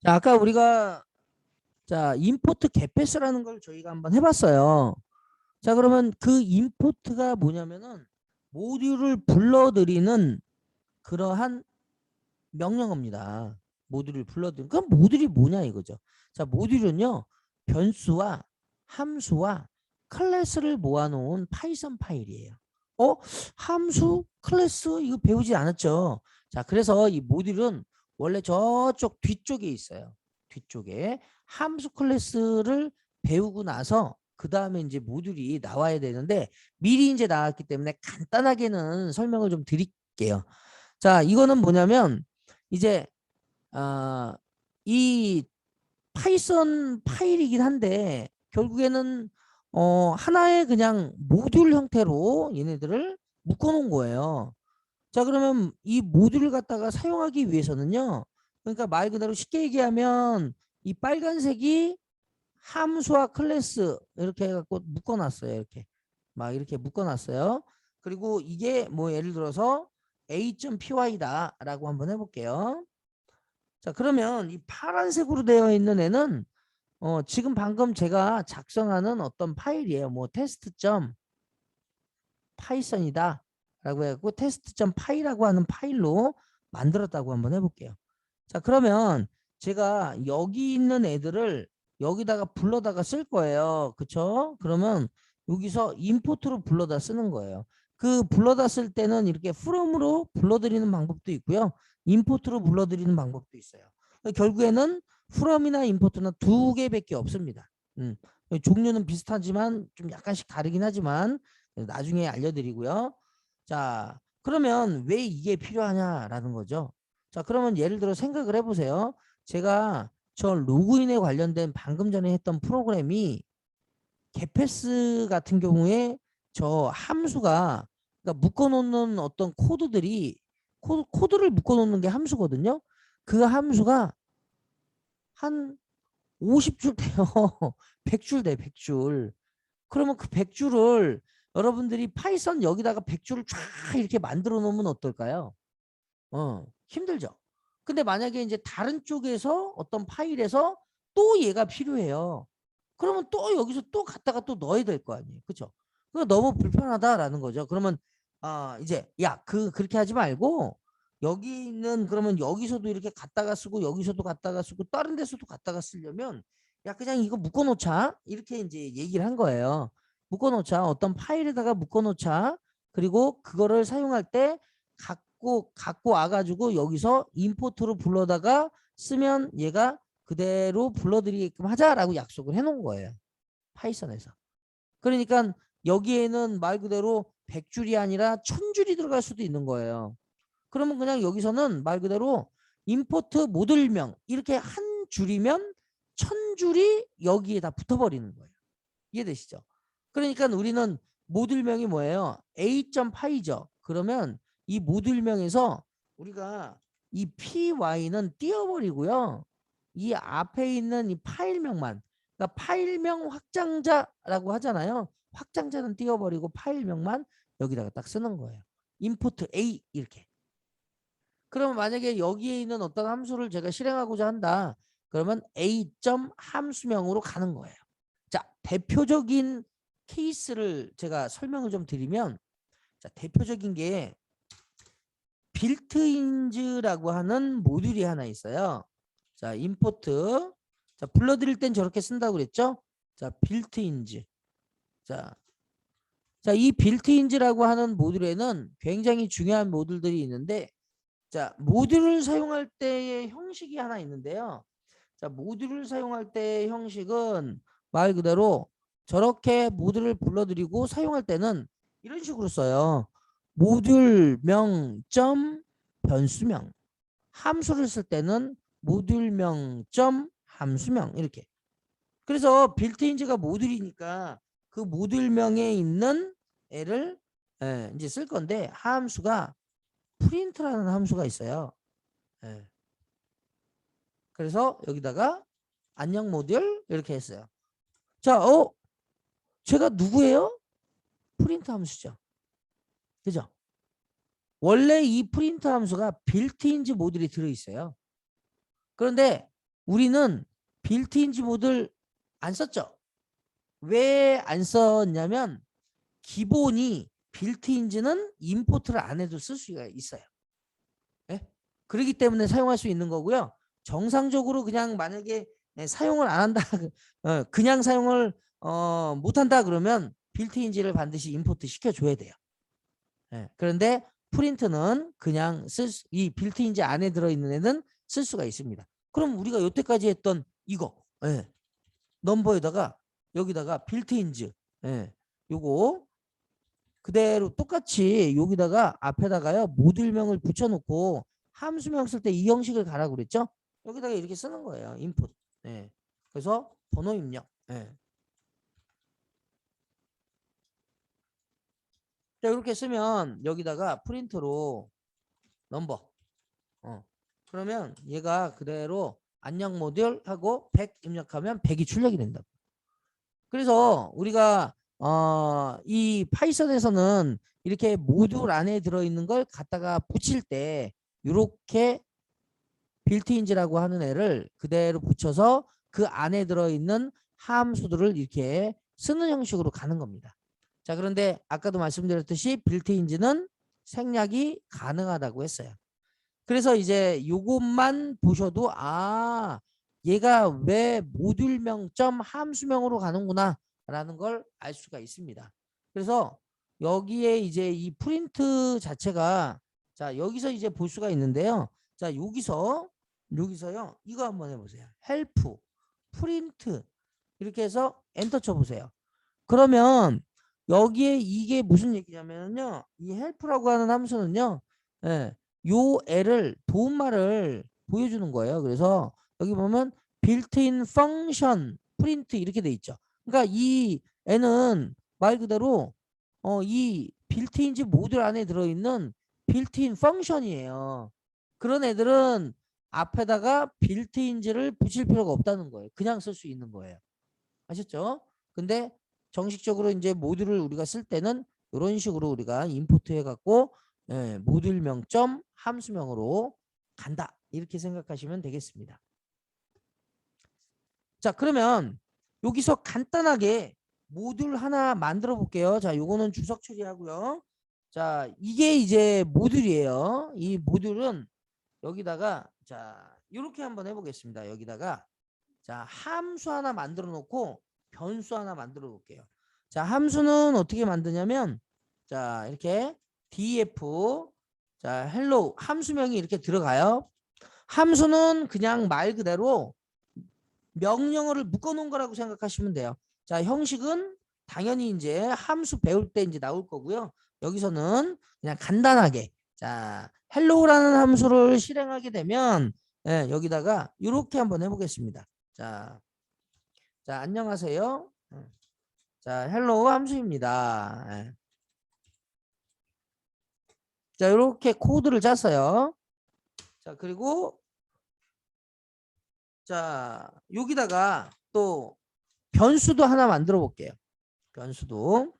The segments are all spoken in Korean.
자, 아까 우리가 임포트 getPass라는 걸 저희가 한번 해봤어요. 자, 그러면 그 임포트가 뭐냐면은 모듈을 불러들이는 그러한 명령어입니다. 모듈을 불러들이는. 그럼 모듈이 뭐냐 이거죠. 자, 모듈은요, 변수와 함수와 클래스를 모아놓은 파이썬 파일이에요. 어? 함수, 클래스 이거 배우지 않았죠? 자, 그래서 이 모듈은 원래 저쪽 뒤쪽에 있어요. 뒤쪽에 함수 클래스를 배우고 나서 그 다음에 이제 모듈이 나와야 되는데 미리 이제 나왔기 때문에 간단하게는 설명을 좀 드릴게요. 자, 이거는 뭐냐면 이제 이 파이썬 파일이긴 한데 결국에는 하나의 그냥 모듈 형태로 얘네들을 묶어 놓은 거예요. 자, 그러면 이 모듈을 갖다가 사용하기 위해서는요. 그러니까 말 그대로 쉽게 얘기하면 이 빨간색이 함수와 클래스 이렇게 해갖고 묶어놨어요. 이렇게 막 이렇게 묶어놨어요. 그리고 이게 뭐 예를 들어서 a.py다 라고 한번 해볼게요. 자, 그러면 이 파란색으로 되어 있는 애는 지금 방금 제가 작성하는 어떤 파일이에요. 뭐 테스트.python이다 라고 해갖고 테스트.py라고 하는 파일로 만들었다고 한번 해볼게요. 자, 그러면 제가 여기 있는 애들을 여기다가 불러다가 쓸 거예요. 그쵸? 그러면 여기서 임포트로 불러다 쓰는 거예요. 그 불러다 쓸 때는 이렇게 from으로 불러들이는 방법도 있고요. 임포트로 불러들이는 방법도 있어요. 결국에는 from이나 임포트는 두 개밖에 없습니다. 종류는 비슷하지만 좀 약간씩 다르긴 하지만 나중에 알려드리고요. 자, 그러면 왜 이게 필요하냐라는 거죠. 자, 그러면 예를 들어 생각을 해보세요. 제가 저 로그인에 관련된 방금 전에 했던 프로그램이 getPass 같은 경우에 저 함수가 그러니까 묶어놓는 어떤 코드들이 코드를 묶어놓는 게 함수거든요. 그 함수가 한 50줄 돼요. 100줄 돼, 100줄. 그러면 그 100줄을 여러분들이 파이썬 여기다가 100줄을 쫙 이렇게 만들어 놓으면 어떨까요? 힘들죠. 근데 만약에 이제 다른 쪽에서 어떤 파일에서 또 얘가 필요해요. 그러면 또 여기서 또 갖다가 또 넣어야 될 거 아니에요. 그렇죠? 그거 너무 불편하다라는 거죠. 그러면 이제 야, 그렇게 하지 말고 여기 있는 그러면 여기서도 이렇게 갖다가 쓰고 여기서도 갖다가 쓰고 다른 데서도 갖다가 쓰려면 야, 그냥 이거 묶어 놓자. 이렇게 이제 얘기를 한 거예요. 묶어 놓자. 어떤 파일에다가 묶어 놓자. 그리고 그거를 사용할 때 갖고 와가지고 여기서 임포트로 불러다가 쓰면 얘가 그대로 불러들이게끔 하자라고 약속을 해놓은 거예요. 파이썬에서. 그러니까 여기에는 말 그대로 100줄이 아니라 1000줄이 들어갈 수도 있는 거예요. 그러면 그냥 여기서는 말 그대로 임포트 모듈명 이렇게 한 줄이면 1000줄이 여기에 다 붙어버리는 거예요. 이해되시죠? 그러니까 우리는 모듈명이 뭐예요? a.py죠. 그러면 이 모듈명에서 우리가 이 py는 띄워버리고요. 이 앞에 있는 이 파일명만, 그러니까 파일명 확장자라고 하잖아요. 확장자는 띄워버리고 파일명만 여기다가 딱 쓰는 거예요. 임포트 a 이렇게. 그러면 만약에 여기에 있는 어떤 함수를 제가 실행하고자 한다. 그러면 a. 함수명으로 가는 거예요. 자, 대표적인 케이스를 제가 설명을 좀 드리면, 자, 대표적인 게 빌트인즈라고 하는 모듈이 하나 있어요. 자, 임포트. 자, 불러드릴 땐 저렇게 쓴다고 그랬죠? 자, 빌트인즈. 자, 이 빌트인즈라고 하는 모듈에는 굉장히 중요한 모듈들이 있는데, 자, 모듈을 사용할 때의 형식이 하나 있는데요. 자, 모듈을 사용할 때의 형식은 말 그대로 저렇게 모듈을 불러들이고 사용할 때는 이런 식으로 써요. 모듈명 점 변수명. 함수를 쓸 때는 모듈명 점 함수명 이렇게. 그래서 빌트인즈가 모듈이니까 그 모듈명에 있는 애를 이제 쓸 건데 함수가 프린트라는 함수가 있어요. 예. 그래서 여기다가 안녕 모듈 이렇게 했어요. 자, 제가 누구예요? 프린트 함수죠. 그죠? 원래 이 프린트 함수가 빌트인즈 모듈이 들어있어요. 그런데 우리는 빌트인지 모듈 안 썼죠. 왜 안 썼냐면 기본이 빌트인지는 임포트를 안 해도 쓸 수가 있어요. 예? 그렇기 때문에 사용할 수 있는 거고요. 정상적으로 그냥 만약에 사용을 안 한다, 그냥 사용을 못한다 그러면 빌트인지를 반드시 임포트 시켜줘야 돼요. 예. 그런데 프린트는 그냥 이 빌트인지 안에 들어있는 애는 쓸 수가 있습니다. 그럼 우리가 여태까지 했던 이거, 예. 넘버에다가 여기다가 빌트인즈, 예. 요거 그대로 똑같이 여기다가 앞에다가요 모듈명을 붙여놓고 함수명 쓸 때 이 형식을 가라고 그랬죠. 여기다가 이렇게 쓰는 거예요. 인풋. 예. 그래서 번호 입력. 예. 자, 이렇게 쓰면 여기다가 프린트로 넘버. 그러면 얘가 그대로 안녕 모듈 하고 100 입력하면 100이 출력이 된다. 그래서 우리가 이 파이썬에서는 이렇게 모듈 안에 들어있는 걸 갖다가 붙일 때 이렇게 빌트인지라고 하는 애를 그대로 붙여서 그 안에 들어있는 함수들을 이렇게 쓰는 형식으로 가는 겁니다. 자, 그런데 아까도 말씀드렸듯이 빌트인지는 생략이 가능하다고 했어요. 그래서 이제 요것만 보셔도 얘가 왜 모듈명 점 함수명으로 가는구나 라는 걸 알 수가 있습니다. 그래서 여기에 이제 이 프린트 자체가 자 여기서 이제 볼 수가 있는데요. 자 여기서요 이거 한번 해보세요. 헬프 프린트 이렇게 해서 엔터 쳐보세요. 그러면 여기에 이게 무슨 얘기냐면요. 이 헬프라고 하는 함수는요. 예, 요 애를 도움말을 보여주는 거예요. 그래서 여기 보면 빌트인 펑션 프린트 이렇게 돼 있죠. 그러니까 이 애는 말 그대로 이 빌트인지 모듈 안에 들어있는 빌트인 펑션이에요. 그런 애들은 앞에다가 빌트인지를 붙일 필요가 없다는 거예요. 그냥 쓸 수 있는 거예요. 아셨죠? 근데 정식적으로 이제 모듈을 우리가 쓸 때는 이런 식으로 우리가 임포트 해갖고 모듈명 점 함수명으로 간다. 이렇게 생각하시면 되겠습니다. 자, 그러면 여기서 간단하게 모듈 하나 만들어 볼게요. 자, 요거는 주석 처리하고요. 자, 이게 이제 모듈이에요. 이 모듈은 여기다가 자, 이렇게 한번 해보겠습니다. 여기다가 자, 함수 하나 만들어 놓고 변수 하나 만들어 볼게요. 자, 함수는 어떻게 만드냐면 자, 이렇게 df 자, hello 함수명이 이렇게 들어가요. 함수는 그냥 말 그대로 명령어를 묶어 놓은 거라고 생각하시면 돼요. 자, 형식은 당연히 이제 함수 배울 때 이제 나올 거고요. 여기서는 그냥 간단하게 자, hello라는 함수를 실행하게 되면 여기다가 이렇게 한번 해보겠습니다. 자, 안녕하세요. 자, 헬로우 함수입니다. 자, 이렇게 코드를 짰어요. 자, 그리고 자, 여기다가 또 변수도 하나 만들어 볼게요. 변수도.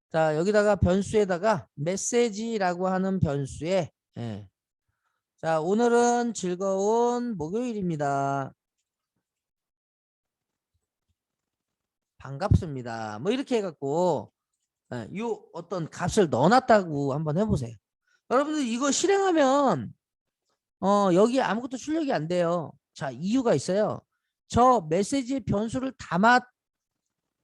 자, 여기다가 변수에다가 메시지라고 하는 변수에 자, 오늘은 즐거운 목요일입니다. 반갑습니다. 뭐 이렇게 해갖고 요 어떤 값을 넣어놨다고 한번 해보세요. 여러분들 이거 실행하면 여기 아무것도 출력이 안 돼요. 자, 이유가 있어요. 저 메시지의 변수를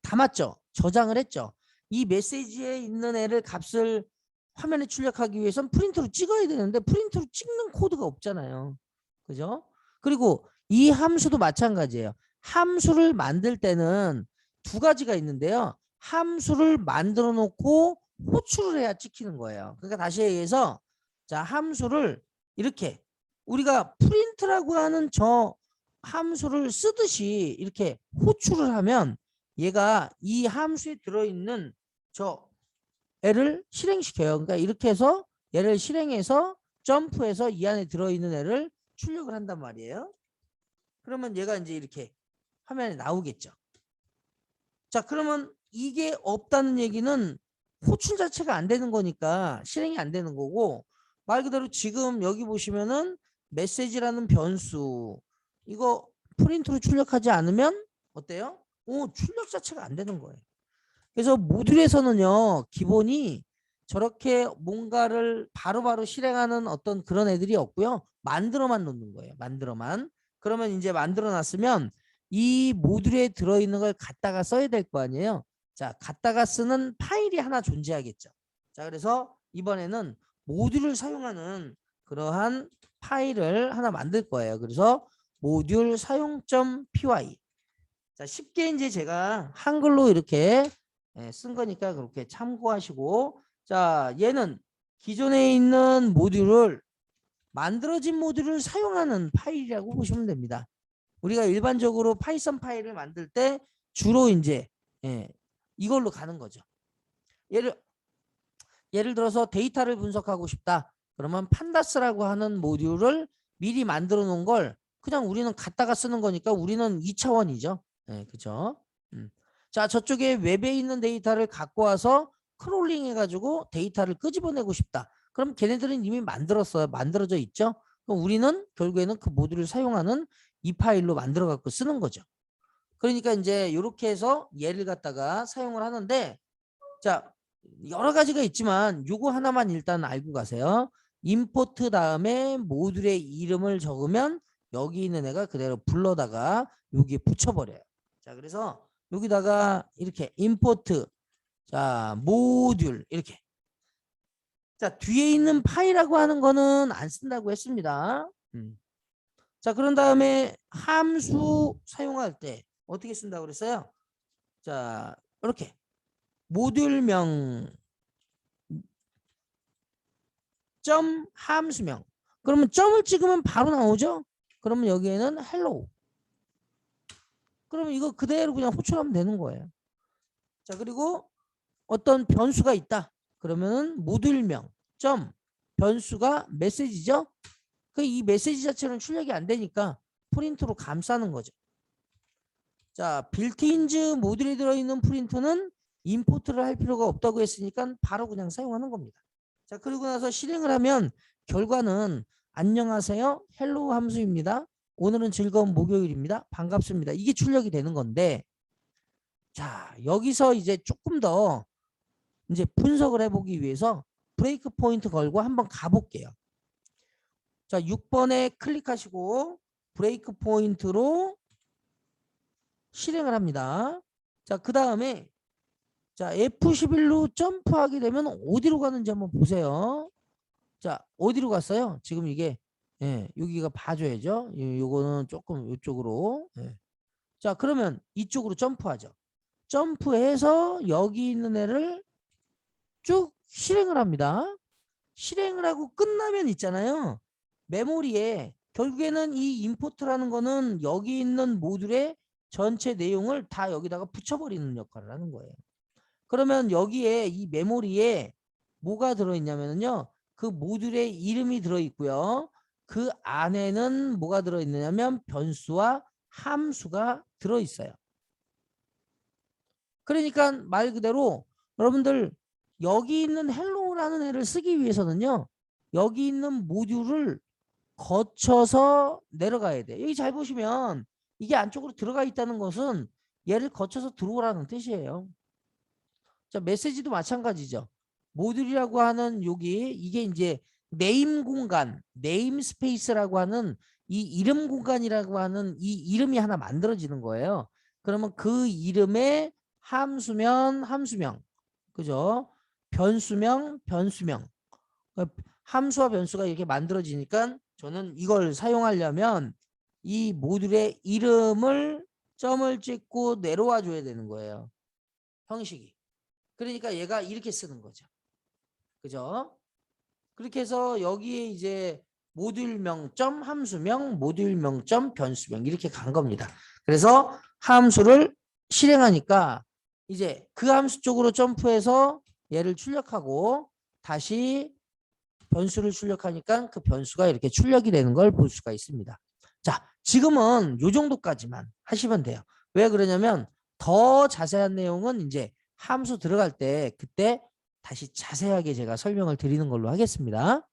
담았죠. 저장을 했죠. 이 메시지에 있는 애를 값을 화면에 출력하기 위해선 프린터로 찍어야 되는데 프린터로 찍는 코드가 없잖아요. 그죠? 그리고 이 함수도 마찬가지예요. 함수를 만들 때는 두 가지가 있는데요. 함수를 만들어 놓고 호출을 해야 찍히는 거예요. 그러니까 다시 얘기해서 자, 함수를 이렇게 우리가 프린트라고 하는 저 함수를 쓰듯이 이렇게 호출을 하면 얘가 이 함수에 들어있는 저 애를 실행시켜요. 그러니까 이렇게 해서 얘를 실행해서 점프해서 이 안에 들어있는 애를 출력을 한단 말이에요. 그러면 얘가 이제 이렇게 화면에 나오겠죠. 자, 그러면 이게 없다는 얘기는 호출 자체가 안 되는 거니까 실행이 안 되는 거고 말 그대로 지금 여기 보시면은 메시지라는 변수 이거 프린트로 출력하지 않으면 어때요? 출력 자체가 안 되는 거예요. 그래서 모듈에서는요, 기본이 저렇게 뭔가를 바로바로 실행하는 어떤 그런 애들이 없고요. 만들어만 놓는 거예요. 만들어만. 그러면 이제 만들어 놨으면 이 모듈에 들어있는 걸 갖다가 써야 될 거 아니에요. 자, 갖다가 쓰는 파일이 하나 존재하겠죠. 자, 그래서 이번에는 모듈을 사용하는 그러한 파일을 하나 만들 거예요. 그래서 모듈 사용.py. 자, 쉽게 이제 제가 한글로 이렇게 쓴 거니까 그렇게 참고하시고, 자, 얘는 기존에 있는 모듈을 만들어진 모듈을 사용하는 파일이라고 보시면 됩니다. 우리가 일반적으로 파이썬 파일을 만들 때 주로 이제 이걸로 가는 거죠. 예를 들어서 데이터를 분석하고 싶다. 그러면 판다스라고 하는 모듈을 미리 만들어 놓은 걸 그냥 우리는 갖다가 쓰는 거니까 우리는 2차원이죠. 그죠? 자, 저쪽에 웹에 있는 데이터를 갖고 와서 크롤링 해가지고 데이터를 끄집어내고 싶다. 그럼 걔네들은 이미 만들었어요. 만들어져 있죠. 그럼 우리는 결국에는 그 모듈을 사용하는 이 파일로 만들어 갖고 쓰는 거죠. 그러니까 이제 이렇게 해서 얘를 갖다가 사용을 하는데, 자, 여러 가지가 있지만 요거 하나만 일단 알고 가세요. 임포트 다음에 모듈의 이름을 적으면 여기 있는 애가 그대로 불러다가 여기에 붙여버려요. 자, 그래서 여기다가 이렇게 임포트, 자, 모듈 이렇게. 자, 뒤에 있는 파일이라고 하는 거는 안 쓴다고 했습니다. 자, 그런 다음에 함수 사용할 때 어떻게 쓴다고 그랬어요? 자, 이렇게 모듈명 점 함수명. 그러면 점을 찍으면 바로 나오죠? 그러면 여기에는 hello. 그러면 이거 그대로 그냥 호출하면 되는 거예요. 자, 그리고 어떤 변수가 있다. 그러면은 모듈명 점 변수가 메시지죠? 그 이 메시지 자체는 출력이 안 되니까 프린트로 감싸는 거죠. 자, 빌트인즈 모듈에 들어있는 프린트는 임포트를 할 필요가 없다고 했으니까 바로 그냥 사용하는 겁니다. 자, 그리고 나서 실행을 하면 결과는 안녕하세요, 헬로우 함수입니다. 오늘은 즐거운 목요일입니다. 반갑습니다. 이게 출력이 되는 건데, 자, 여기서 이제 조금 더 이제 분석을 해보기 위해서 브레이크 포인트 걸고 한번 가볼게요. 자, 6번에 클릭하시고 브레이크 포인트로 실행을 합니다. 자, 그 다음에 자, F11로 점프하게 되면 어디로 가는지 한번 보세요. 자, 어디로 갔어요? 지금 이게 여기가 봐줘야죠. 요거는 조금 이쪽으로. 자, 그러면 이쪽으로 점프하죠. 점프해서 여기 있는 애를 쭉 실행을 합니다. 실행을 하고 끝나면 있잖아요. 메모리에 결국에는 이 임포트라는 거는 여기 있는 모듈의 전체 내용을 다 여기다가 붙여버리는 역할을 하는 거예요. 그러면 여기에 이 메모리에 뭐가 들어있냐면요. 그 모듈의 이름이 들어있고요. 그 안에는 뭐가 들어있느냐면 변수와 함수가 들어있어요. 그러니까 말 그대로 여러분들 여기 있는 헬로우라는 애를 쓰기 위해서는요. 여기 있는 모듈을 거쳐서 내려가야 돼. 여기 잘 보시면 이게 안쪽으로 들어가 있다는 것은 얘를 거쳐서 들어오라는 뜻이에요. 자, 메시지도 마찬가지죠. 모듈이라고 하는 여기 이게 이제 네임 공간, 네임 스페이스라고 하는 이 이름 공간이라고 하는 이 이름이 하나 만들어지는 거예요. 그러면 그 이름의 함수면 함수명, 그죠? 변수명 변수명. 함수와 변수가 이렇게 만들어지니까 저는 이걸 사용하려면 이 모듈의 이름을 점을 찍고 내려와 줘야 되는 거예요. 형식이. 그러니까 얘가 이렇게 쓰는 거죠. 그죠? 그렇게 해서 여기에 이제 모듈명 점 함수명, 모듈명 점 변수명 이렇게 간 겁니다. 그래서 함수를 실행하니까 이제 그 함수 쪽으로 점프해서 얘를 출력하고 다시 변수를 출력하니까 그 변수가 이렇게 출력이 되는 걸 볼 수가 있습니다. 자, 지금은 요 정도까지만 하시면 돼요. 왜 그러냐면 더 자세한 내용은 이제 함수 들어갈 때 그때 다시 자세하게 제가 설명을 드리는 걸로 하겠습니다.